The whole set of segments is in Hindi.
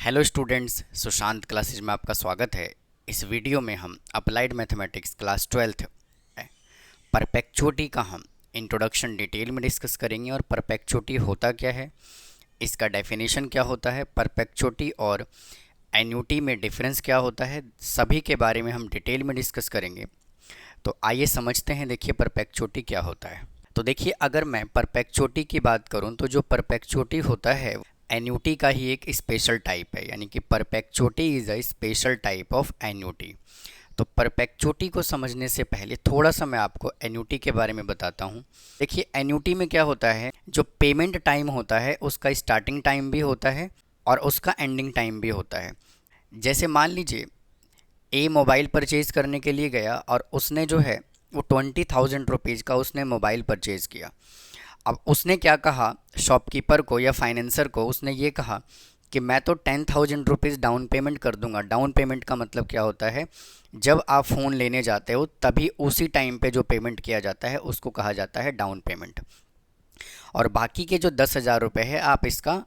हेलो स्टूडेंट्स, सुशांत क्लासेज में आपका स्वागत है। इस वीडियो में हम applied mathematics class 12th perpetuity का हम इंट्रोडक्शन डिटेल में डिस्कस करेंगे और परपेचुइटी होता क्या है, इसका डेफिनेशन क्या होता है, परपेचुइटी और एन्युटी में डिफरेंस क्या होता है, सभी के बारे में हम डिटेल में डिस्कस करेंगे। तो आइए समझते हैं। देखिए परपेचुइटी क्या होता है। तो देखिए, अगर मैं परपेचुइटी की बात करूं तो जो परपेचुइटी होता है एन्युटी का ही एक स्पेशल टाइप है, यानी कि perpetuity is a special type of annuity. तो परपेचुइटी को समझने से पहले थोड़ा सा मैं आपको एन्युटी के बारे में बताता हूँ। देखिए एन्युटी में क्या होता है, जो पेमेंट टाइम होता है उसका स्टार्टिंग टाइम भी होता है और उसका एंडिंग टाइम भी होता है। जैसे मान लीजिए ए मोबाइल परचेज़ करने के लिए गया और उसने जो है वो 20,000 रुपीज़ का उसने मोबाइल परचेज़ किया। अब उसने क्या कहा शॉपकीपर को या फाइनेंसर को, उसने ये कहा कि मैं तो 10,000 रुपीज़ डाउन पेमेंट कर दूंगा। डाउन पेमेंट का मतलब क्या होता है, जब आप फ़ोन लेने जाते हो तभी उसी टाइम पे जो पेमेंट किया जाता है उसको कहा जाता है डाउन पेमेंट। और बाकी के जो 10,000 रुपये है आप इसका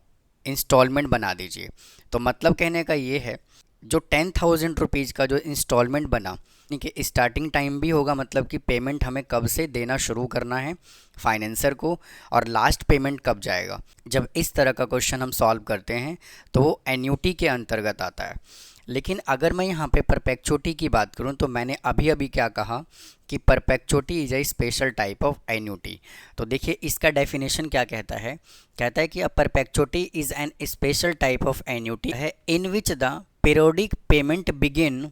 इंस्टॉलमेंट बना दीजिए। तो मतलब कहने का ये है, जो 10,000 रुपीज़ का जो इंस्टॉलमेंट बना, यानी कि स्टार्टिंग टाइम भी होगा, मतलब कि पेमेंट हमें कब से देना शुरू करना है फाइनेंसर को, और लास्ट पेमेंट कब जाएगा। जब इस तरह का क्वेश्चन हम सॉल्व करते हैं तो वो एन्युटी के अंतर्गत आता है। लेकिन अगर मैं यहाँ पे परपेचुइटी की बात करूँ तो मैंने अभी अभी क्या कहा कि perpetuity is a special type of annuity. तो देखिए इसका डेफिनेशन क्या कहता है, कहता है कि a perpetuity is an special type of annuity है in which the periodic payment begin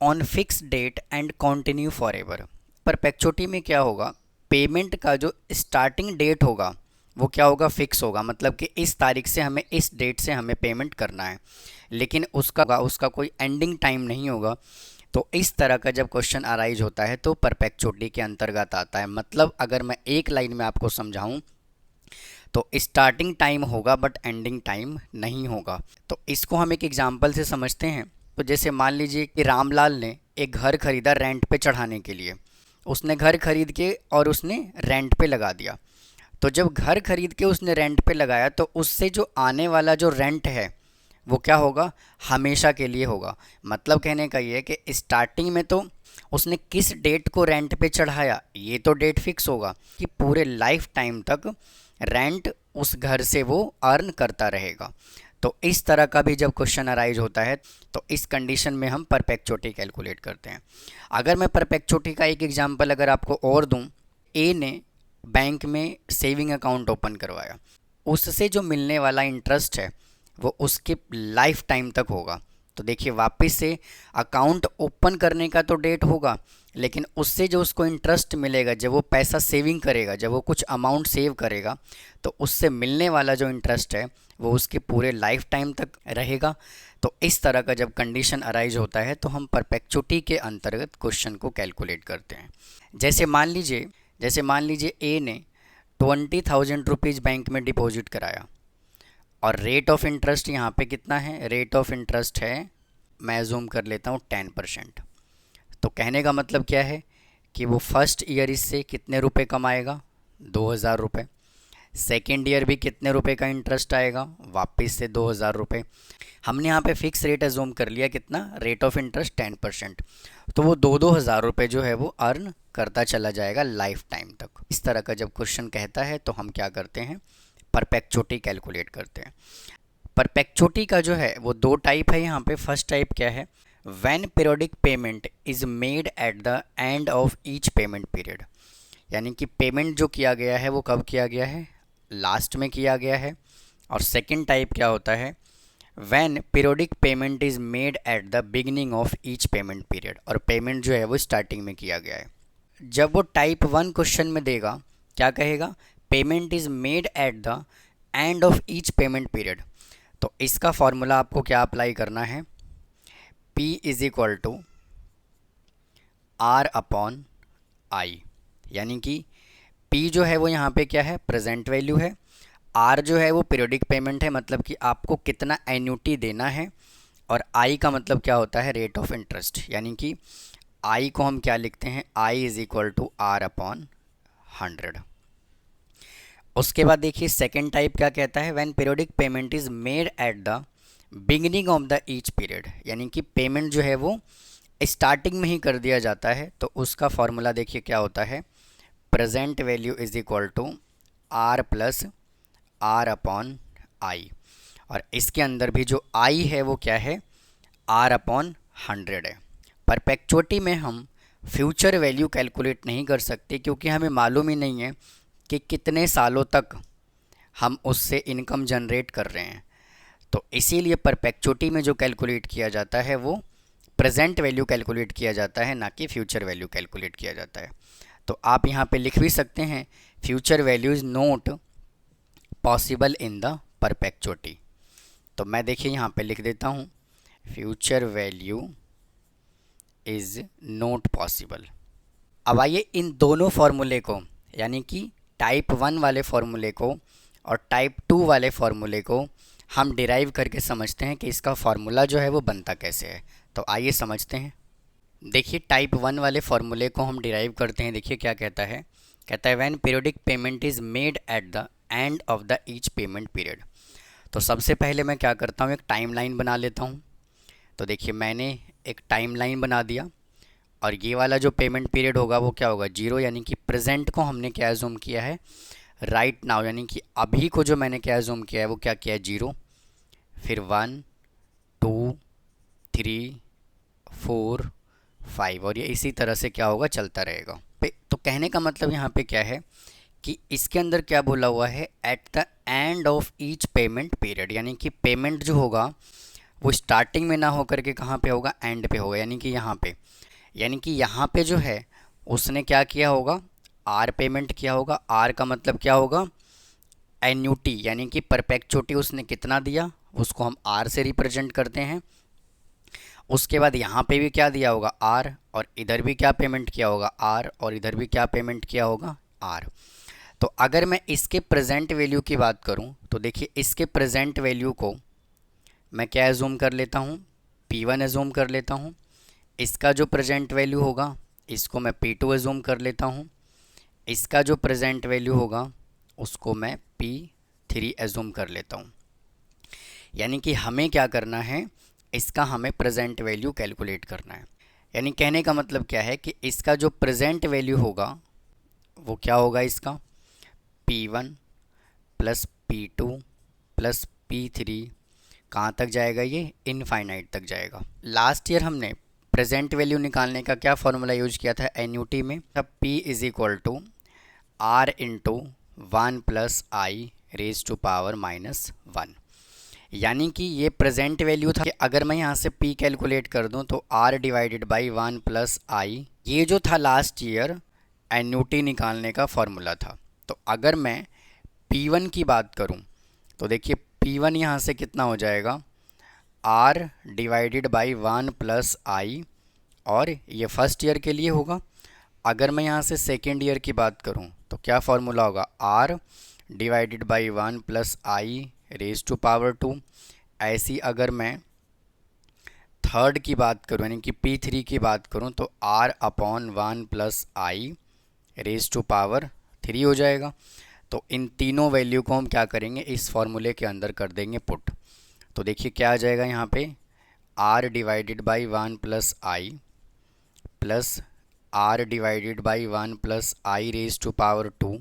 on fix date and continue for ever. Perpetuity में क्या होगा, पेमेंट का जो स्टार्टिंग डेट होगा वो क्या होगा, फिक्स होगा, मतलब कि इस तारीख से हमें इस डेट से हमें पेमेंट करना है, लेकिन उसका कोई एंडिंग टाइम नहीं होगा। तो इस तरह का जब क्वेश्चन अराइज होता है तो परपेचुइटी के अंतर्गत आता है। मतलब अगर मैं एक लाइन में आपको समझाऊं तो स्टार्टिंग टाइम होगा बट एंडिंग टाइम नहीं होगा। तो इसको हम एक एग्जांपल से समझते हैं। तो जैसे मान लीजिए कि रामलाल ने एक घर खरीदा रेंट पे चढ़ाने के लिए। उसने घर खरीद के और उसने रेंट पे लगा दिया। तो जब घर खरीद के उसने रेंट पे लगाया तो उससे जो आने वाला जो रेंट है वो क्या होगा, हमेशा के लिए होगा। मतलब कहने का ये है कि स्टार्टिंग में तो उसने किस डेट को रेंट पे चढ़ाया ये तो डेट फिक्स होगा कि पूरे लाइफ टाइम तक रेंट उस घर से वो अर्न करता रहेगा। तो इस तरह का भी जब क्वेश्चन अराइज होता है तो इस कंडीशन में हम परपेचुइटी कैलकुलेट करते हैं। अगर मैं परपेचुइटी का एक एग्जांपल अगर आपको और दूं, ए ने बैंक में सेविंग अकाउंट ओपन करवाया, उससे जो मिलने वाला इंटरेस्ट है वो उसके लाइफ टाइम तक होगा। तो देखिए वापस से अकाउंट ओपन करने का तो डेट होगा, लेकिन उससे जो उसको इंटरेस्ट मिलेगा, जब वो पैसा सेविंग करेगा, जब वो कुछ अमाउंट सेव करेगा तो उससे मिलने वाला जो इंटरेस्ट है वो उसके पूरे लाइफ टाइम तक रहेगा। तो इस तरह का जब कंडीशन अराइज होता है तो हम परपेचुइटी के अंतर्गत क्वेश्चन को कैलकुलेट करते हैं। जैसे मान लीजिए ए ने 20,000 रुपीज़ बैंक में डिपॉजिट कराया और रेट ऑफ इंटरेस्ट यहाँ पे कितना है, रेट ऑफ इंटरेस्ट है, मैं जूम कर लेता हूँ, 10%। तो कहने का मतलब क्या है कि वो फर्स्ट ईयर इससे कितने रुपए कमाएगा, 2,000 रुपये। सेकेंड ईयर भी कितने रुपए का इंटरेस्ट आएगा, वापस से 2,000 रुपये। हमने यहाँ पे फिक्स रेट एज्यूम कर लिया, कितना, रेट ऑफ इंटरेस्ट 10%। तो वो 2,000 रुपये जो है वो अर्न करता चला जाएगा लाइफ टाइम तक। इस तरह का जब क्वेश्चन कहता है तो हम क्या करते हैं, परपेचुइटी कैलकुलेट करते हैं। परपेचुइटी का जो है वो दो टाइप है यहाँ पे। फर्स्ट टाइप क्या है, when periodic payment is made at the end of each payment period, यानी कि पेमेंट जो किया गया है वो कब किया गया है, लास्ट में किया गया है। और सेकंड टाइप क्या होता है, when periodic payment is made at the beginning of each payment period, और पेमेंट जो है वो स्टार्टिंग में किया गया है। जब वो टाइप 1 क्वेश्चन में देगा, क्या कहेगा, payment is made at the end of each payment period, तो इसका फॉर्मूला आपको क्या अप्लाई करना है, P is equal to R upon I, यानी कि P जो है वो यहाँ पे क्या है, प्रेजेंट वैल्यू है, R जो है वो पीरियोडिक पेमेंट है, मतलब कि आपको कितना एन्युटी देना है, और I का मतलब क्या होता है, रेट ऑफ इंटरेस्ट, यानी कि I को हम क्या लिखते हैं, I is equal to R upon 100। उसके बाद देखिए सेकेंड टाइप क्या कहता है, when periodic payment is made at the beginning of the each period, यानी कि पेमेंट जो है वो स्टार्टिंग में ही कर दिया जाता है, तो उसका फॉर्मूला देखिए क्या होता है, present value is equal to R plus R upon I. और इसके अंदर भी जो आई है वो क्या है, आर अपॉन 100 है। परपेचुइटी में हम फ्यूचर वैल्यू कैलकुलेट नहीं कर सकते, क्योंकि हमें मालूम ही नहीं है कि कितने सालों तक हम उससे इनकम जनरेट कर रहे हैं। तो इसीलिए परपेचुइटी में जो कैलकुलेट किया जाता है वो प्रेजेंट वैल्यू कैलकुलेट किया जाता है, ना कि फ्यूचर वैल्यू कैलकुलेट किया जाता है। तो आप यहाँ पे लिख भी सकते हैं, future value is not possible in the perpetuity. तो मैं देखिए यहाँ पे लिख देता हूँ, future value is not possible. अब आइए इन दोनों फार्मूले को, यानी कि टाइप 1 वाले फार्मूले को और टाइप 2 वाले फार्मूले को हम डिराइव करके समझते हैं कि इसका फार्मूला जो है वो बनता कैसे है। तो आइए समझते हैं। देखिए टाइप 1 वाले फार्मूले को हम डिराइव करते हैं। देखिए क्या कहता है, कहता है when periodic payment is made at the end of the each payment period. तो सबसे पहले मैं क्या करता हूँ, एक टाइमलाइन बना लेता हूँ। तो देखिए मैंने एक टाइमलाइन बना दिया, और ये वाला जो पेमेंट पीरियड होगा वो क्या होगा, 0, यानी कि प्रेजेंट को हमने क्या एज्यूम किया है, राइट नाउ, यानी कि अभी को जो मैंने क्या एज्यूम किया है वो क्या किया है, 0, फिर 1 2 3 4 5, और ये इसी तरह से क्या होगा, चलता रहेगा। तो कहने का मतलब यहाँ पे क्या है कि इसके अंदर क्या बोला हुआ है, eight the end of each payment period, यानी कि पेमेंट जो होगा वो स्टार्टिंग में ना होकर के कहाँ पे होगा, एंड पे होगा, यानी कि यहाँ पे। यानी कि यहाँ पे जो है उसने क्या किया होगा, आर पेमेंट किया होगा। आर का मतलब क्या होगा, एन्यूटी, यानी कि परपेचुइटी उसने कितना दिया उसको हम आर से रिप्रेजेंट करते हैं। उसके बाद यहाँ पे भी क्या दिया होगा, आर, और इधर भी क्या पेमेंट किया होगा, आर, और इधर भी क्या पेमेंट किया होगा, आर। तो अगर मैं इसके प्रेजेंट वैल्यू की बात करूँ तो देखिए इसके प्रेजेंट वैल्यू को मैं क्या एज्यूम कर लेता हूँ, P1 एज्यूम कर लेता हूँ। इसका जो प्रेजेंट वैल्यू होगा इसको मैं P2 एज्यूम कर लेता हूँ। इसका जो प्रेजेंट वैल्यू होगा उसको मैं P3 एज्यूम कर लेता हूँ। यानी कि हमें क्या करना है, इसका हमें प्रेजेंट वैल्यू कैलकुलेट करना है। यानी कहने का मतलब क्या है कि इसका जो प्रेजेंट वैल्यू होगा वो क्या होगा, इसका P1 plus P2 plus P3, कहाँ तक जाएगा, ये इनफाइनाइट तक जाएगा। लास्ट ईयर हमने प्रेजेंट वैल्यू निकालने का क्या फॉर्मूला यूज किया था एन्यूटी में, अब P is equal to R into 1 plus I raise to power -1। यानी कि ये प्रेजेंट वैल्यू था कि अगर मैं यहाँ से P कैलकुलेट कर दूँ तो R डिवाइडेड बाई 1 प्लस आई, ये जो था लास्ट ईयर एन्यूटी निकालने का फॉर्मूला था। तो अगर मैं P1 की बात करूँ तो देखिए P1 यहाँ से कितना हो जाएगा, R डिवाइडेड बाई 1 प्लस आई, और ये फर्स्ट ईयर के लिए होगा। अगर मैं यहाँ से सेकेंड ईयर की बात करूँ तो क्या फॉर्मूला होगा, R divided by 1 plus I raise to power 2। ऐसी अगर मैं थर्ड की बात करूँ यानी कि P3 की बात करूँ तो R upon 1 plus I raise to power 3 हो जाएगा। तो इन तीनों वैल्यू को हम क्या करेंगे, इस फॉर्मूले के अंदर कर देंगे पुट। तो देखिए क्या आ जाएगा यहाँ पे, R divided by 1 plus I plus R divided by 1 plus I raise to power 2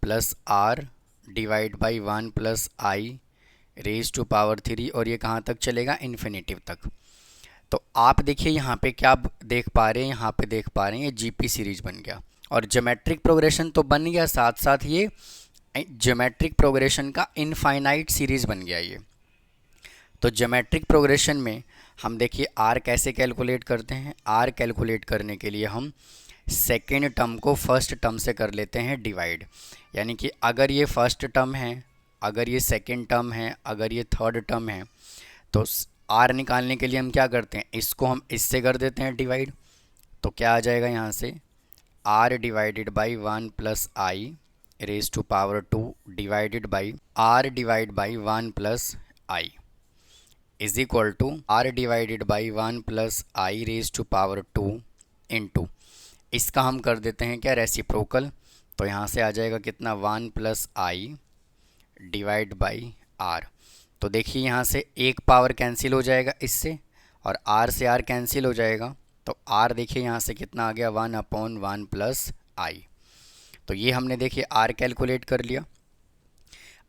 plus R divide by 1 plus I raise to power 3, और ये कहाँ तक चलेगा, इन्फिनेटिव तक। तो आप देखिए यहाँ पे क्या देख पा रहे हैं, यहाँ पे देख पा रहे हैं ये जीपी सीरीज बन गया, और ज्योमेट्रिक प्रोग्रेशन तो बन गया, साथ साथ ये ज्योमेट्रिक प्रोग्रेशन का इनफाइनाइट सीरीज बन गया ये। तो ज्योमेट्रिक प्रोग्रेशन में हम देखिए आर कैसे कैलकुलेट करते हैं। आर कैलकुलेट करने के लिए हम सेकेंड टर्म को फर्स्ट टर्म से कर लेते हैं डिवाइड। यानी कि अगर ये फर्स्ट टर्म है, अगर ये सेकेंड टर्म है, अगर ये थर्ड टर्म है, तो आर निकालने के लिए हम क्या करते हैं, इसको हम इससे कर देते हैं डिवाइड। तो क्या आ जाएगा यहाँ से, R divided by 1 plus I raise to power 2 divided by R divide by 1 plus I is equal to R divided by 1 plus I raise to power 2 into, इसका हम कर देते हैं क्या, रेसिप्रोकल। तो यहाँ से आ जाएगा कितना, 1 plus I divide by R. तो देखिए यहाँ से एक पावर कैंसिल हो जाएगा इससे, और r से r कैंसिल हो जाएगा, तो r देखिए यहाँ से कितना आ गया 1/1 प्लस आई। तो ये हमने देखिए r कैलकुलेट कर लिया।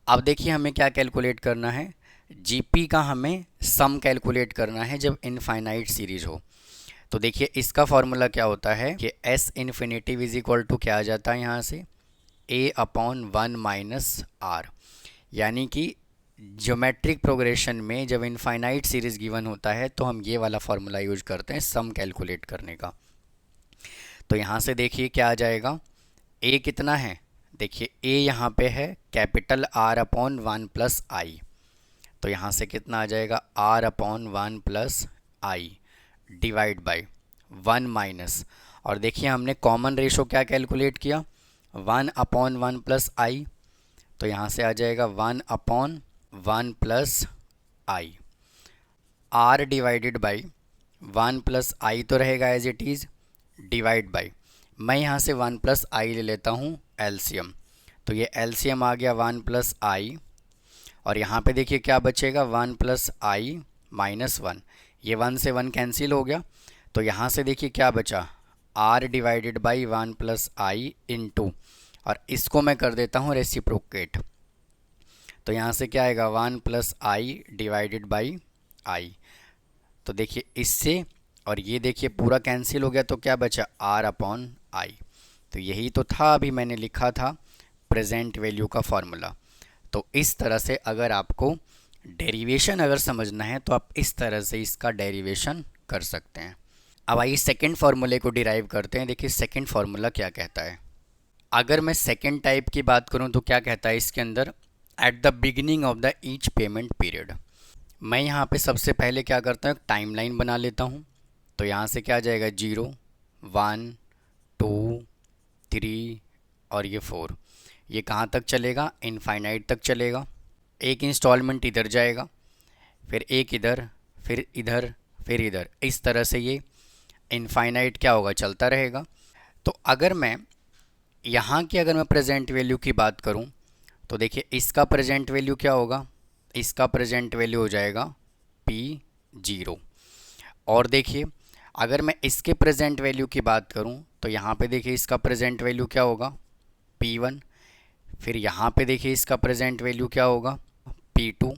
अब देखिए हमें क्या कैलकुलेट करना है, जीपी का हमें सम कैलकुलेट करना है जब इनफाइनाइट सीरीज हो। तो देखिए इसका फॉर्मूला क्या होता है कि s infinitive is equal to क्या आ जाता है यहाँ से a/1 माइनस आर, यानी कि ज्योमेट्रिक प्रोग्रेशन में जब इनफाइनाइट सीरीज गिवन होता है तो हम ये वाला फॉर्मूला यूज करते हैं सम कैलकुलेट करने का। तो यहाँ से देखिए क्या आ जाएगा, a कितना है, देखिए a यहाँ पे है कैपिटल R/1 प्लस आई, तो यहाँ से कितना आ जाएगा R/1 plus I divide by 1 minus, और देखिए हमने कॉमन रेशो क्या कैलकुलेट किया 1/1 प्लस आई, तो यहाँ से आ जाएगा 1/1 plus I, R divided by 1 plus I तो रहेगा as it is, divide by, मैं यहाँ से 1 प्लस आई ले लेता हूँ एलसीएम, तो ये एलसीएम आ गया 1 प्लस आई, और यहाँ पे देखिए क्या बचेगा 1 प्लस आई माइनस 1, ये 1 से 1 कैंसिल हो गया, तो यहाँ से देखिए क्या बचा r divided by 1 plus I into, और इसको मैं कर देता हूँ रेसिप्रोकेट, तो यहाँ से क्या आएगा 1 plus I divided by I, तो देखिए इससे और ये देखिए पूरा कैंसिल हो गया, तो क्या बचा r/आई। तो यही तो था अभी मैंने लिखा था प्रेजेंट वैल्यू का फॉर्मूला। तो इस तरह से अगर आपको डेरिवेशन अगर समझना है तो आप इस तरह से इसका डेरिवेशन कर सकते हैं। अब आइए सेकंड फार्मूले को डिराइव करते हैं। देखिए सेकंड फार्मूला क्या कहता है। अगर मैं सेकंड टाइप की बात करूं तो क्या कहता है इसके अंदर, eight the beginning of the each payment period. मैं यहाँ पे सबसे पहले क्या करता हूँ, टाइमलाइन बना लेता हूँ। तो यहाँ से क्या आ जाएगा 0, 1, 2, 3 और ये 4, ये कहाँ तक चलेगा, इनफाइनाइट तक चलेगा। एक इंस्टॉलमेंट इधर जाएगा, फिर एक इधर, फिर इधर, फिर इधर, इस तरह से ये इनफाइनाइट क्या होगा, चलता रहेगा। तो अगर मैं यहाँ की अगर मैं प्रेजेंट वैल्यू की बात करूँ तो देखिए इसका प्रेजेंट वैल्यू क्या होगा, इसका प्रेजेंट वैल्यू हो जाएगा P0। और देखिए अगर मैं इसके प्रेजेंट वैल्यू की बात करूं तो यहाँ पे देखिए इसका प्रेजेंट वैल्यू क्या होगा P1, फिर यहाँ पे देखिए इसका प्रेजेंट वैल्यू क्या होगा P2,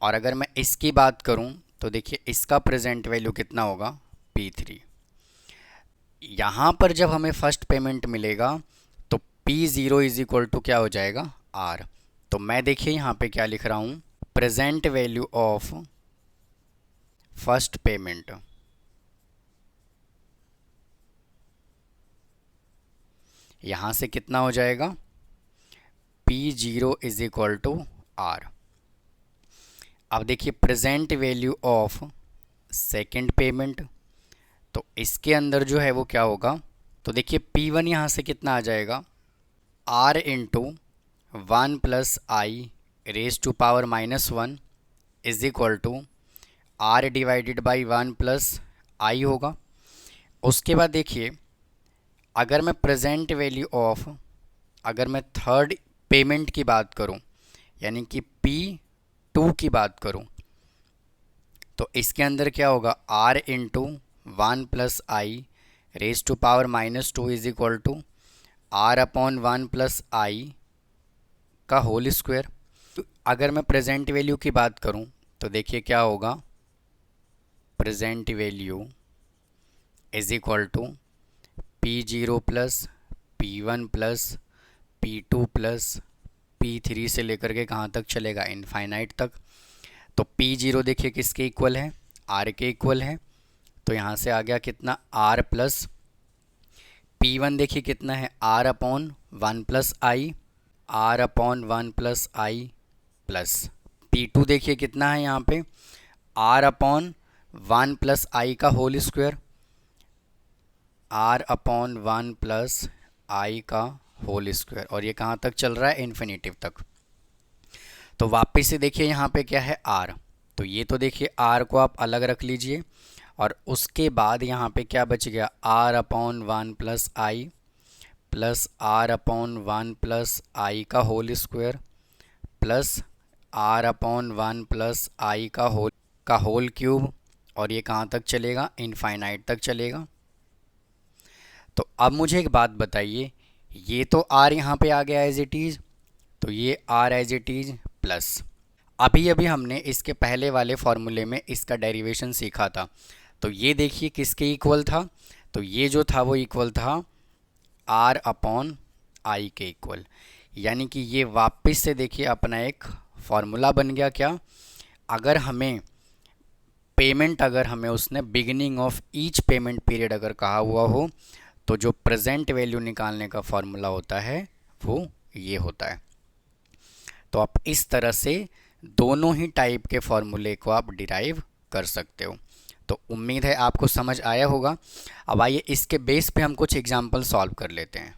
और अगर मैं इसकी बात करूं तो देखिए इसका प्रेजेंट वैल्यू कितना होगा P3। यहाँ पर जब हमें फर्स्ट पेमेंट मिलेगा तो P0 इज इक्वल टू क्या हो जाएगा R। तो मैं देखिए यहाँ पे क्या लिख रहा हूँ, present value of first payment, यहाँ से कितना हो जाएगा P0 is equal to R। अब देखिए present value of second payment, तो इसके अंदर जो है वो क्या होगा, तो देखिए P1 यहाँ से कितना आ जाएगा R into 1 plus I raise to power -1 is equal to R divided by 1 plus I होगा। उसके बाद देखिए अगर मैं प्रेजेंट वैल्यू ऑफ, अगर मैं थर्ड पेमेंट की बात करूं यानी कि P2 की बात करूं तो इसके अंदर क्या होगा R into 1 plus I raise to power -2 is equal to R/1 plus I का होल स्क्वायर। अगर मैं प्रेजेंट वैल्यू की बात करूं तो देखिए क्या होगा, present value is equal to P0 plus P1 plus P2 plus P3 से लेकर के कहाँ तक चलेगा, इनफाइनाइट तक। तो P0 देखिए किसके इक्वल है, R के इक्वल है, तो यहाँ से आ गया कितना R प्लस P1 देखिए कितना है R/1 plus I, R/1 plus I plus P2 देखिए कितना है यहाँ पे R/1 प्लस आई का whole square, R/1 plus I का होल स्क्वायर, और ये कहाँ तक चल रहा है, इन्फिनिटिव तक। तो वापस से देखिए यहाँ पे क्या है R, तो ये तो देखिए R को आप अलग रख लीजिए, और उसके बाद यहाँ पे क्या बच गया R/1 plus I plus R/1 plus I का whole square plus R upon 1 plus I का होल क्यूब, और ये कहाँ तक चलेगा, इनफाइनाइट तक चलेगा। तो अब मुझे एक बात बताइए, ये तो आर यहाँ पे आ गया एज इट इज़, तो ये R as it is plus अभी अभी हमने इसके पहले वाले फॉर्मूले में इसका डेरिवेशन सीखा था। तो ये देखिए किसके इक्वल था, तो ये जो था वो इक्वल था आर अपॉन आई के इक्वल। यानी कि ये वापस से देखिए अपना एक फॉर्मूला बन गया। क्या, अगर हमें उसने beginning of each payment period अगर कहा हुआ हो, तो जो प्रेजेंट वैल्यू निकालने का फॉर्मूला होता है वो ये होता है। तो आप इस तरह से दोनों ही टाइप के फॉर्मूले को आप डिराइव कर सकते हो। तो उम्मीद है आपको समझ आया होगा। अब आइए इसके बेस पे हम कुछ एग्जाम्पल सॉल्व कर लेते हैं।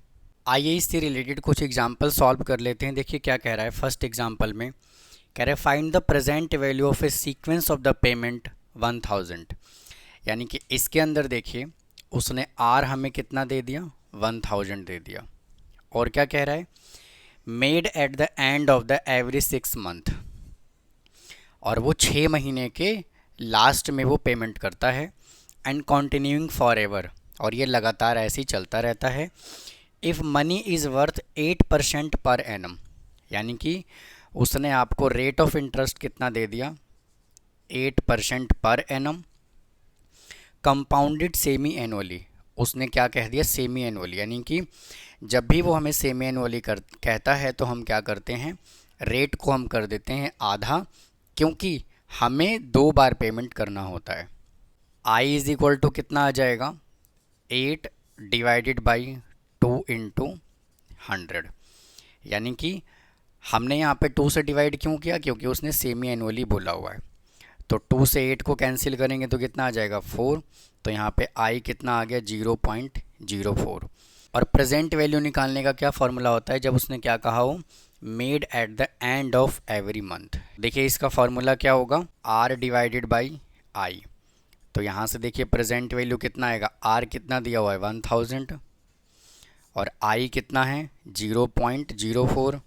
आइए इससे रिलेटेड कुछ एग्जाम्पल सॉल्व कर लेते हैं। देखिए क्या कह रहा है। फर्स्ट एग्जाम्पल में कह रहा है find the present value of A sequence of the payment 1000। यानी कि इसके अंदर देखिए उसने आर हमें कितना दे दिया, 1000 दे दिया। और क्या कह रहा है, made at the end of the every 6 month, और वो 6 महीने के लास्ट में वो पेमेंट करता है। एंड कॉन्टिन्यूइंग फॉर एवर, और ये लगातार ऐसे ही चलता रहता है। If money is worth 8% per annum, यानी कि उसने आपको रेट ऑफ इंटरेस्ट कितना दे दिया, 8% per annum. Compounded semi annually, उसने क्या कह दिया, सेमी एनुअली। यानी कि जब भी वो हमें सेमी एनुअली कहता है तो हम क्या करते हैं, रेट को हम कर देते हैं आधा, क्योंकि हमें 2 बार पेमेंट करना होता है। आई इज इक्वल टू कितना आ जाएगा, 8 डिवाइडेड बाई 2 इंटू 100। यानी कि हमने यहाँ पे 2 से डिवाइड क्यों किया, क्योंकि उसने सेमी एनुअली बोला हुआ है। तो 2 से 8 को कैंसिल करेंगे तो कितना आ जाएगा, 4। तो यहाँ पे आई कितना आ गया, 0.04। और प्रेजेंट वैल्यू निकालने का क्या फॉर्मूला होता है, जब उसने क्या कहा हो, made at the end of every month. देखिए इसका फॉर्मूला क्या होगा, आर डिवाइडेड बाई आई। तो यहाँ से देखिए प्रेजेंट वैल्यू कितना आएगा, आर कितना दिया हुआ है 1000, और आई कितना है 0.04।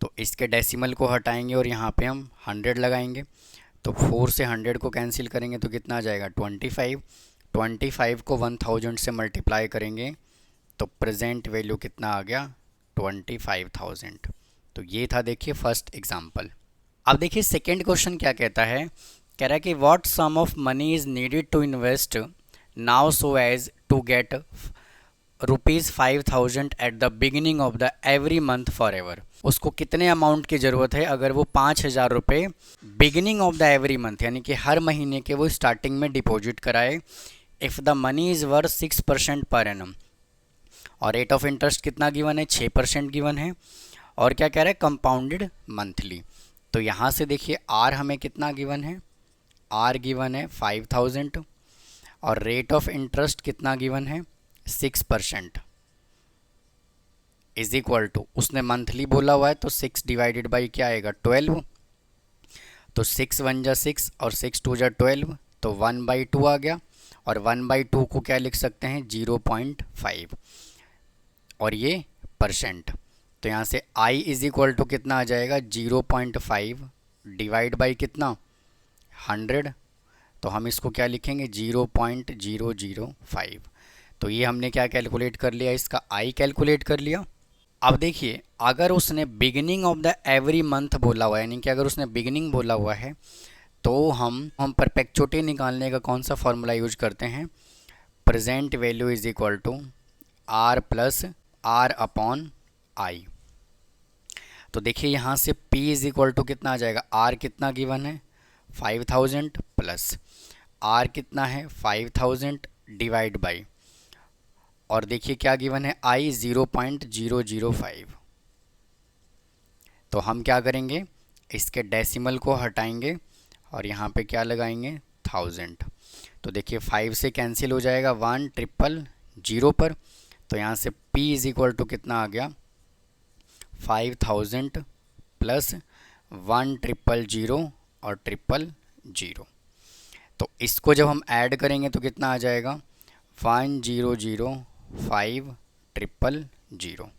तो इसके डेसिमल को हटाएंगे और यहाँ पे हम 100 लगाएंगे। तो 4 से 100 को कैंसिल करेंगे तो कितना आ जाएगा, 25। 25 को 1000 से मल्टीप्लाई करेंगे तो प्रेजेंट वैल्यू कितना आ गया, 25,000। तो ये था देखिए फर्स्ट एग्जांपल। अब देखिए सेकंड क्वेश्चन क्या कहता है, कह रहा है कि what sum of money is needed to invest now so as to get ₹5000 at the beginning of the every month for ever. उसको कितने अमाउंट की ज़रूरत है, अगर वो 5000 रुपये beginning of the every month, यानी कि हर महीने के वो स्टार्टिंग में डिपॉजिट कराए। If the money is worth 6% per annum, और रेट ऑफ इंटरेस्ट कितना गिवन है, 6% गिवन है। और क्या कह रहा है, कंपाउंडेड मंथली। तो यहाँ से देखिए आर हमें कितना गिवन है, आर गिवन है 5000, और रेट ऑफ इंटरेस्ट कितना गिवन है, 6%, इज इक्वल टू, उसने मंथली बोला हुआ है तो 6 डिवाइडेड बाई क्या आएगा, 12। तो 6 1 जा 6 और 6 2 जा 12, तो 1/2 आ गया। और 1/2 को क्या लिख सकते हैं, 0.5, और ये परसेंट। तो यहाँ से i इज इक्वल टू कितना आ जाएगा, 0.5 डिवाइड बाई कितना, 100। तो हम इसको क्या लिखेंगे, 0.005। तो ये हमने क्या कैलकुलेट कर लिया, इसका i कैलकुलेट कर लिया। अब देखिए अगर उसने beginning of the every month बोला हुआ है, यानी कि अगर उसने बिगिनिंग बोला हुआ है, तो हम परपेचुटी निकालने का कौन सा फॉर्मूला यूज करते हैं, present value is equal to R plus R upon I. तो देखिए यहाँ से P इज इक्वल टू कितना आ जाएगा, R कितना गिवन है 5000 प्लस R कितना है 5000 डिवाइड बाई, और देखिए क्या गिवन है I 0.005। तो हम क्या करेंगे, इसके डेसिमल को हटाएंगे और यहाँ पे क्या लगाएंगे 1000। तो देखिए 5 से कैंसिल हो जाएगा 1,000 पर। तो यहाँ से P इज इक्वल टू कितना आ गया 5000 प्लस 1,000 और 000। तो इसको जब हम ऐड करेंगे तो कितना आ जाएगा 1,005,000।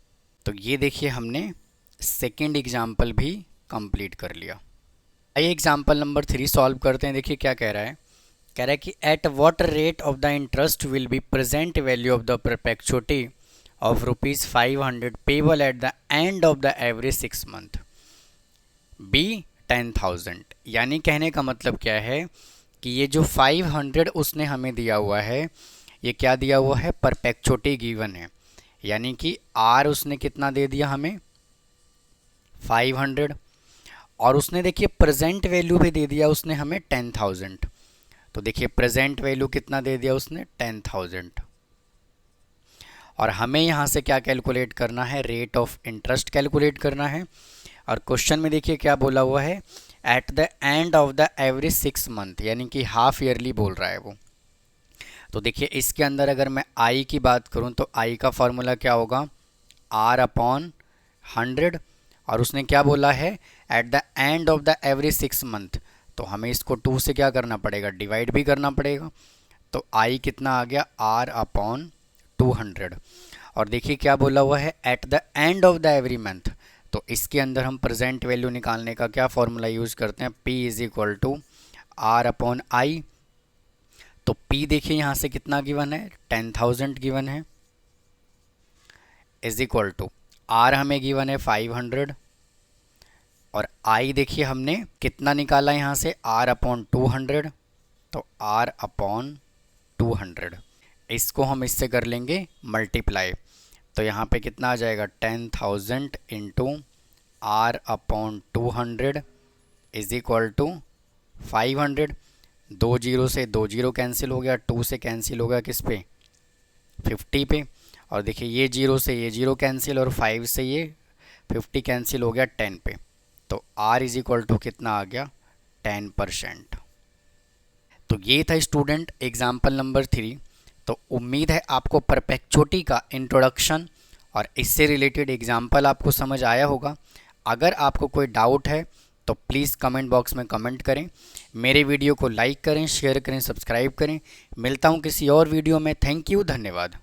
तो ये देखिए हमने सेकेंड एग्जाम्पल भी कंप्लीट कर लिया। आइए एग्जाम्पल नंबर 3 सॉल्व करते हैं। देखिए क्या कह रहा है कि at what rate of the interest will be present value of the perpetuity of ₹500 payable at the end of the average 6 month be 10,000। यानी कहने का मतलब क्या है कि ये जो 500 उसने हमें दिया हुआ है, ये क्या दिया हुआ है, परपेचुटी गिवन है। यानी कि आर उसने कितना दे दिया हमें 500, और उसने देखिए प्रेजेंट वैल्यू भी दे दिया उसने हमें 10,000। तो देखिए प्रेजेंट वैल्यू कितना दे दिया उसने 10,000, और हमें यहाँ से क्या कैलकुलेट करना है, रेट ऑफ इंटरेस्ट कैलकुलेट करना है। और क्वेश्चन में देखिए क्या बोला हुआ है, eight the end of the average 6 month, यानी कि हाफ ईयरली बोल रहा है वो। तो देखिए इसके अंदर अगर मैं आई की बात करूं तो आई का फॉर्मूला क्या होगा, आर अपॉन 100, और उसने क्या बोला है eight the end of the average 6 month, तो हमें इसको 2 से क्या करना पड़ेगा, डिवाइड भी करना पड़ेगा। तो आई कितना आ गया, आर अपॉन 200। और देखिए क्या बोला हुआ है eight the end of the every month, तो इसके अंदर हम प्रेजेंट वैल्यू निकालने का क्या फॉर्मूला यूज़ करते हैं, P is equal to R upon I. तो P देखिए यहाँ से कितना गिवन है, 10,000 गिवन है, इज इक्वल टू आर हमें गिवन है 500, और आई देखिए हमने कितना निकाला यहाँ से, आर अपॉन 200, तो आर अपॉन 200। इसको हम इससे कर लेंगे मल्टीप्लाई, तो यहाँ पे कितना आ जाएगा 10,000 into R upon 200 is equal to 500। 2 zero से 2 जीरो कैंसिल हो गया, 2 से कैंसिल हो गया किस पे, 50 पे, और देखिए ये जीरो से ये जीरो कैंसिल, और 5 से ये 50 कैंसिल हो गया 10 पे। तो R इज इक्वल टू कितना आ गया, 10%। तो ये था स्टूडेंट एग्जाम्पल नंबर 3। तो उम्मीद है आपको परपेचुटी का इंट्रोडक्शन और इससे रिलेटेड एग्जाम्पल आपको समझ आया होगा। अगर आपको कोई डाउट है तो प्लीज़ कमेंट बॉक्स में कमेंट करें, मेरे वीडियो को लाइक करें, शेयर करें, सब्सक्राइब करें। मिलता हूँ किसी और वीडियो में। थैंक यू, धन्यवाद।